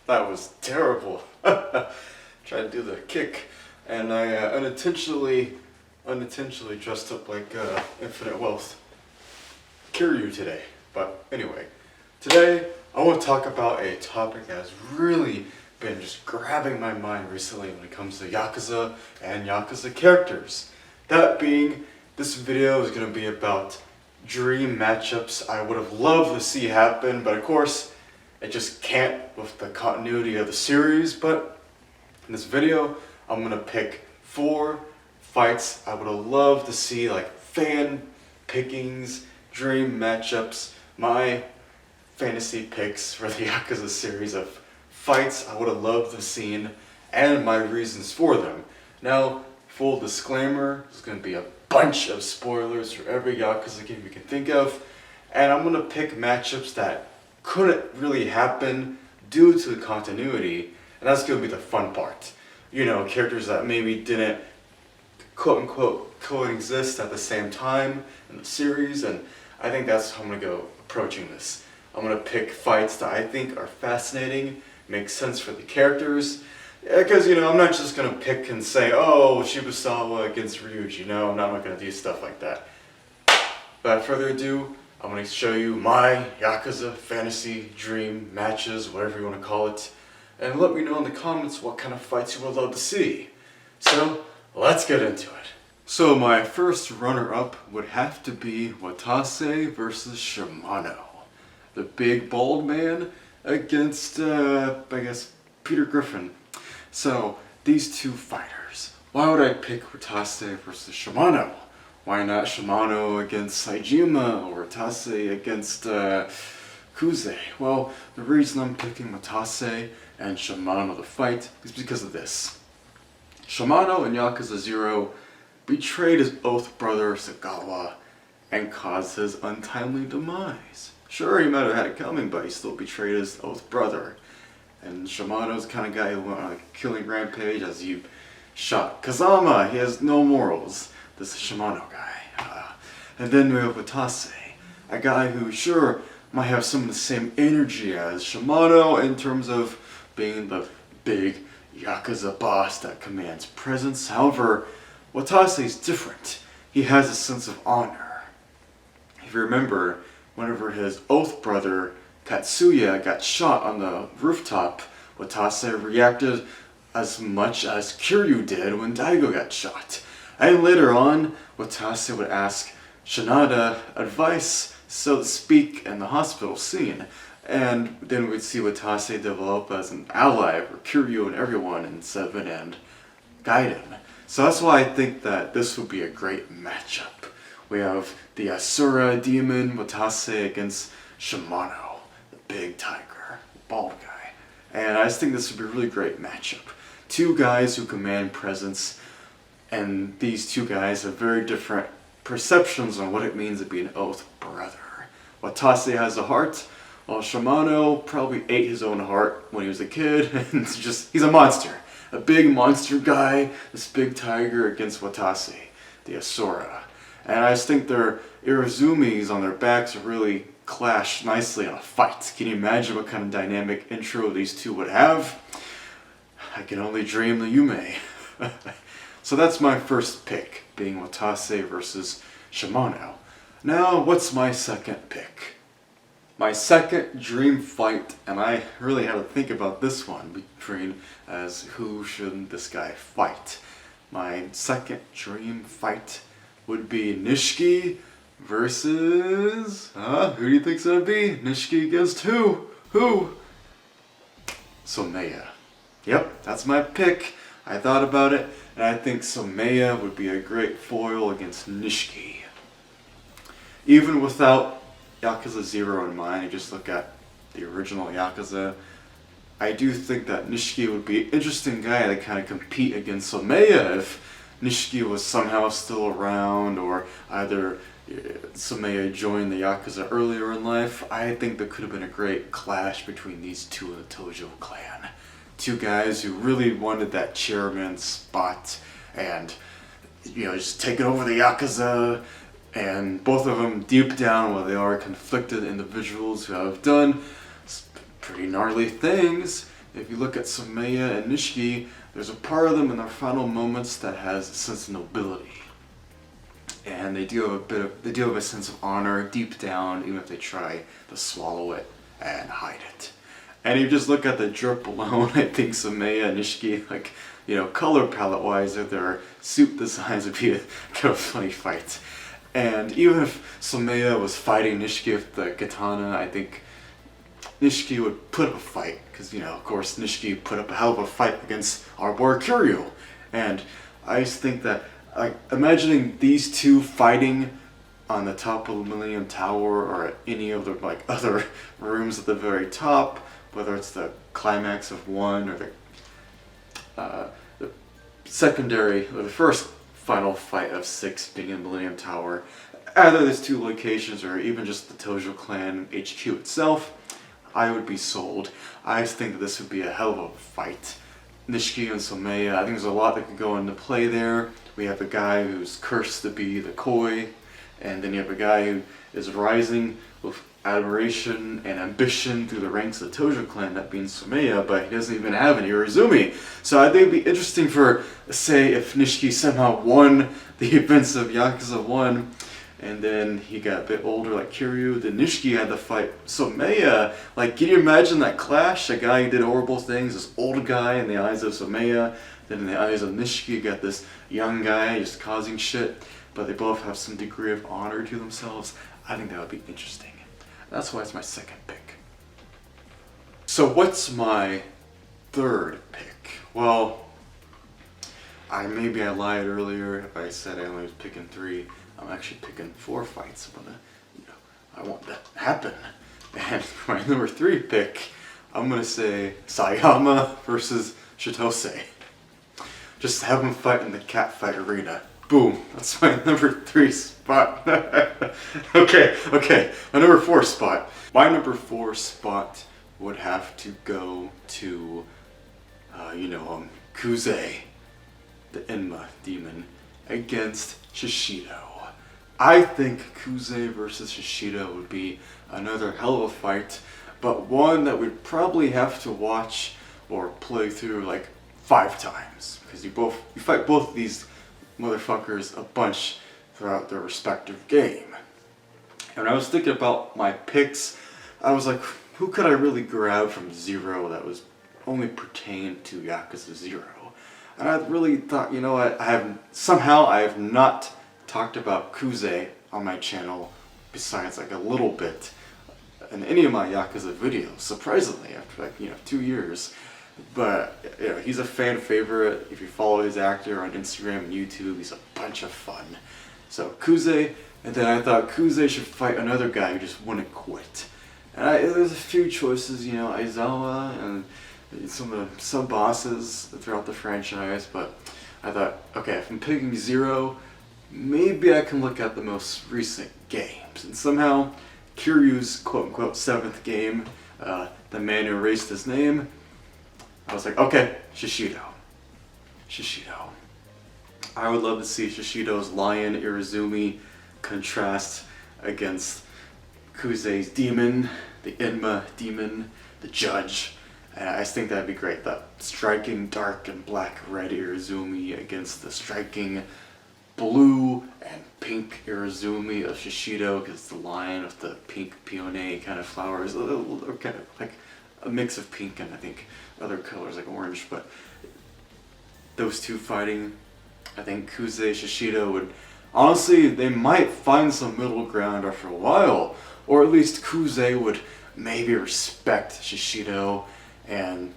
That was terrible. Tried to do the kick, and I unintentionally dressed up like Infinite Wealth Kiryu today. But anyway, today I want to talk about a topic that has really been just grabbing my mind recently when it comes to Yakuza and Yakuza characters. That being, this video is going to be about dream matchups I would have loved to see happen, but of course it just can't with the continuity of the series. But in this video I'm going to pick 4 fights I would have loved to see, like fan pickings, dream matchups, my fantasy picks for the Yakuza series of fights I would have loved to have seen, and my reasons for them. Now, full disclaimer, there's going to be a bunch of spoilers for every Yakuza game you can think of, and I'm going to pick matchups that couldn't really happen due to the continuity, and that's going to be the fun part. You know, characters that maybe didn't quote-unquote coexist at the same time in the series, and I think that's how I'm going to go approaching this. I'm going to pick fights that I think are fascinating, make sense for the characters, because, you know, I'm not just going to pick and say, oh, Shibusawa against Ryuji. No, I'm not going to do stuff like that. Without further ado, I'm going to show you my Yakuza fantasy dream matches, whatever you want to call it, and let me know in the comments what kind of fights you would love to see. So, let's get into it. So my first runner-up would have to be Watase versus Shimano. The big bald man against, I guess, Peter Griffin. So, these two fighters. Why would I pick Watase versus Shimano? Why not Shimano against Saejima or Watase against Kuze? Well, the reason I'm picking Watase and Shimano to fight is because of this. Shimano in Yakuza 0 betrayed his oath brother Sagawa and caused his untimely demise. Sure, he might have had it coming, but he still betrayed his oath brother. And Shimano's the kind of guy who went on a killing rampage as he shot Kazama. He has no morals. This is Shimano guy. And then we have Watase, a guy who sure might have some of the same energy as Shimano in terms of being the big Yakuza boss that commands presence. However, Watase is different. He has a sense of honor. If you remember, whenever his oath brother Katsuya got shot on the rooftop, Watase reacted as much as Kiryu did when Daigo got shot. And later on, Watase would ask Shinada advice, so to speak, in the hospital scene. And then we'd see Watase develop as an ally for Kiryu and everyone in 7 and guide him. So that's why I think that this would be a great matchup. We have the Asura demon Watase against Shimano, the big tiger, the bald guy. And I just think this would be a really great matchup. 2 guys who command presence, and these 2 guys have very different perceptions on what it means to be an oath brother. Watase has a heart, while Shimano probably ate his own heart when he was a kid, and he's a monster. A big monster guy, this big tiger against Watase, the Asura. And I just think their Irazumis on their backs really clash nicely in a fight. Can you imagine what kind of dynamic intro these 2 would have? I can only dream that you may. So that's my first pick, being Watase versus Shimano. Now, what's my second pick? My second dream fight, and I really had to think about this one between as who should this guy fight. My second dream fight would be Nishiki versus... who do you think's gonna be? Nishiki against who? Who? Someya. Yep, that's my pick. I thought about it, and I think Someya would be a great foil against Nishiki. Even without Yakuza 0 in mind, you just look at the original Yakuza, I do think that Nishiki would be an interesting guy to kind of compete against Someya if Nishiki was somehow still around, or either Someya joined the Yakuza earlier in life. I think there could have been a great clash between these 2 in the Tojo clan. 2 guys who really wanted that chairman spot and, you know, just taking over the Yakuza. both of them, deep down, while they are conflicted individuals who have done pretty gnarly things, if you look at Someya and Nishiki, there's a part of them in their final moments that has a sense of nobility. And they do have a sense of honor deep down, even if they try to swallow it and hide it. And you just look at the drip alone, I think Someya and Nishiki, like, you know, color palette wise, if their suit designs would be a kind of funny fight. And even if Someya was fighting Nishiki with the katana, I think Nishiki would put up a fight. Because, you know, of course, Nishiki put up a hell of a fight against our boy Kiryu. And I just think that, like, imagining these two fighting on the top of the Millennium Tower or at any of the, like, other rooms at the very top, whether it's the climax of 1 or the secondary, or the first final fight of 6 being in Millennium Tower, either these two locations or even just the Tojo Clan HQ itself, I would be sold. I just think that this would be a hell of a fight. Nishiki and Someya, I think there's a lot that could go into play there. We have a guy who's cursed to be the Koi, and then you have a guy who is rising with admiration and ambition through the ranks of the Tojo Clan, that being Someya, but he doesn't even have an Irizumi. So I think it'd be interesting for, say, if Nishiki somehow won the events of Yakuza 1, and then he got a bit older like Kiryu, then Nishiki had to fight Someya. Like, can you imagine that clash? A guy who did horrible things, this old guy in the eyes of Someya, then in the eyes of Nishiki you got this young guy just causing shit, but they both have some degree of honor to themselves. I think that would be interesting. That's why it's my second pick. So what's my third pick? Well, maybe I lied earlier if I said I only was picking 3. I'm actually picking 4 fights. I want that to happen. And for my number 3 pick, I'm gonna say Sayama versus Chitose. Just have them fight in the catfight arena. Boom, that's my number 3 spot. Okay, my number 4 spot. My number 4 spot would have to go to, Kuze, the Enma demon, against Shishido. I think Kuze versus Shishido would be another hell of a fight, but one that we'd probably have to watch or play through like 5 times, because you fight both of these motherfuckers a bunch throughout their respective game. And when I was thinking about my picks, I was like, who could I really grab from Zero that was only pertained to Yakuza 0? And I really thought, you know what, I have not talked about Kuze on my channel besides like a little bit in any of my Yakuza videos, surprisingly, after 2 years. But he's a fan favorite. If you follow his actor on Instagram and YouTube, he's a bunch of fun. So Kuze, and then I thought Kuze should fight another guy who just wouldn't quit. And there's a few choices, Aizawa and some of the sub-bosses throughout the franchise, but I thought, okay, if I'm picking Zero, maybe I can look at the most recent games. And somehow, Kiryu's quote-unquote 7th game, the man who erased his name, I was like, okay, Shishido. I would love to see Shishido's Lion Irizumi contrast against Kuze's demon, the Enma demon, the judge. And I just think that'd be great. That striking dark and black red Irizumi against the striking blue and pink Irizumi of Shishido, because it's the lion with the pink peony kind of flowers, kind of like a mix of pink and I think other colors like orange. But those two fighting, I think Kuze, Shishido would, honestly, they might find some middle ground after a while, or at least Kuze would maybe respect Shishido, and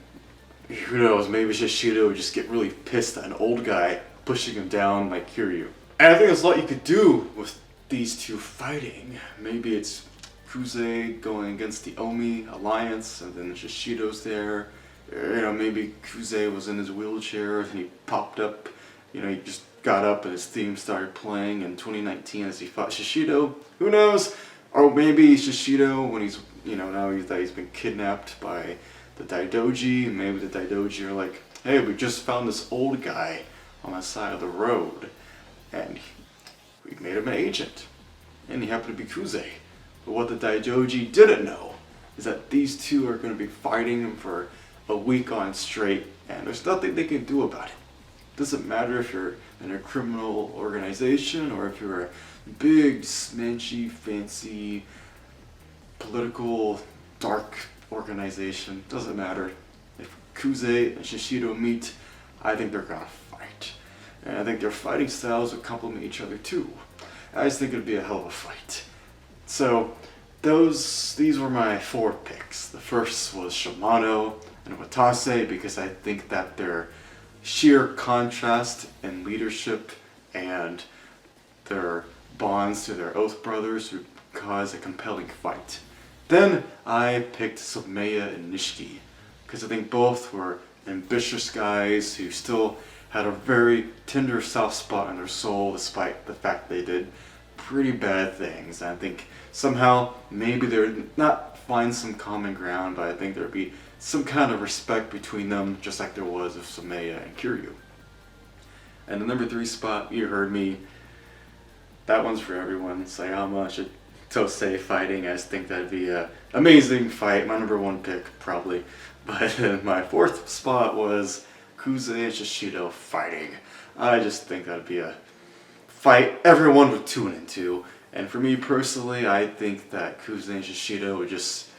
who knows, maybe Shishido would just get really pissed at an old guy pushing him down like Kiryu. And I think there's a lot you could do with these two fighting. Maybe it's Kuze going against the Omi alliance, and then Shishido's there. Maybe Kuze was in his wheelchair and he popped up. He just got up and his theme started playing in 2019 as he fought Shishido. Who knows? Or maybe Shishido, when he's, now he's been kidnapped by the Daidoji, and maybe the Daidoji are like, hey, we just found this old guy on the side of the road, and we made him an agent. and he happened to be Kuze. But what the Daijoji didn't know is that these two are going to be fighting for a week on straight, and there's nothing they can do about it. Doesn't matter if you're in a criminal organization or if you're a big, smanchy, fancy, political, dark organization. Doesn't matter. If Kuze and Shishido meet, I think they're gonna fight. And I think their fighting styles would complement each other too. I just think it'd be a hell of a fight. So, these were my 4 picks. The first was Shimano and Watase because I think that their sheer contrast in leadership and their bonds to their oath brothers would cause a compelling fight. Then I picked Someya and Nishiki because I think both were ambitious guys who still had a very tender soft spot in their soul despite the fact they did pretty bad things. And I think somehow maybe they would not find some common ground, but I think there would be some kind of respect between them, just like there was with Someya and Kiryu. And the number 3 spot, you heard me, that one's for everyone. Sayama should Tosei fighting. I just think that'd be an amazing fight. My number 1 pick, probably. But my 4th spot was Kuze and Shishido fighting. I just think that'd be a fight everyone would tune into. And for me personally, I think that Kuze and Shishido would just...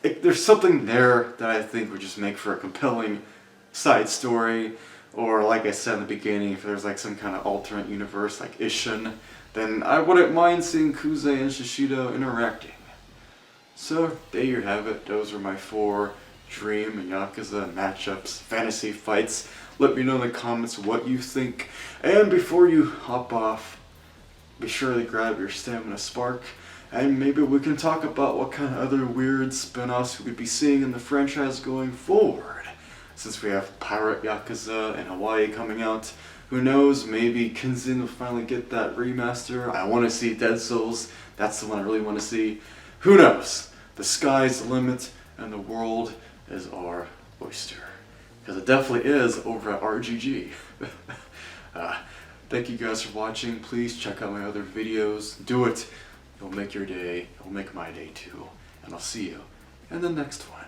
there's something there that I think would just make for a compelling side story. Or like I said in the beginning, if there's like some kind of alternate universe like Ishin, then I wouldn't mind seeing Kuze and Shishido interacting. So there you have it. Those are my 4 Dream and Yakuza matchups, fantasy fights. Let me know in the comments what you think. And before you hop off, be sure to grab your Stamina Spark, and maybe we can talk about what kind of other weird spin-offs we could be seeing in the franchise going forward. Since we have Pirate Yakuza and Hawaii coming out, who knows, maybe Kenzin will finally get that remaster. I want to see Dead Souls, that's the one I really want to see. Who knows? The sky's the limit, and the world is our oyster. Because it definitely is over at RGG. Thank you guys for watching. Please check out my other videos. Do it. It'll make your day. It'll make my day too. And I'll see you in the next one.